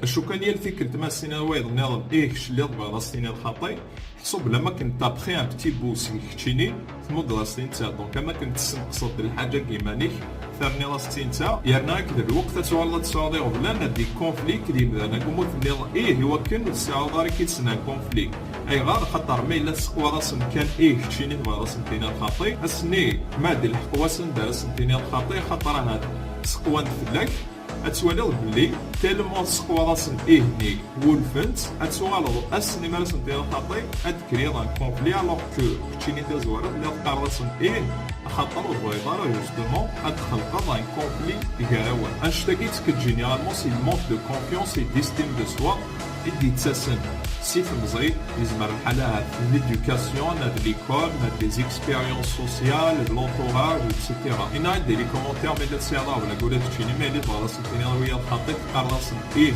شو كان هي الفكرة ما السيناريو نظام إيه شلي ضبع السيناريو الخطي حسب لما كنت تابخي ان بتي بوسي كتشيني تمد راستين تاع دونك اما كنت تقصد الحاجة كيما نيك ثاني راستين تاع يرنا كذا الوقت تسوال تصادي ولا ندي كونفليك اللي انا كموت نظام إيه هو كان الساعة داري كيتسنا كونفليك أي غار خطر ما إلا سقوا راسن كان إيه كتشيني ضبع راسن تينا الخطي أسني ما دي الحقوة دارسن تينا الخطي خطر هذا سقوا فلاك اتواليض بلي تالمون سقوا راسن إيه نيك ولفنت اتواليض أسني ما راسن تينا الخطي أدكريض ان كونفلي ألوغ كو كتشيني تزوارد اللي تقار راسن إيه خاطر البغيضة جوستومون أدخلق ان كونفلي كراوان أنشتاكيت كجينيرالمون سي المونت دو كونفيونس اي ديستيم دو سوا اللي يتساسن سي في مزيد يزمر الحالة هاد ليدوكاسيون هاد ليكول هاد لي زيكسبيريونس سوسيال لونتوراج اكسيتيرا هنا عندي لي كومونتير ملي تسيرا ولا قولات تشيني مالي تبغى راسك تيني ويا الخطيط تقار راسك إيه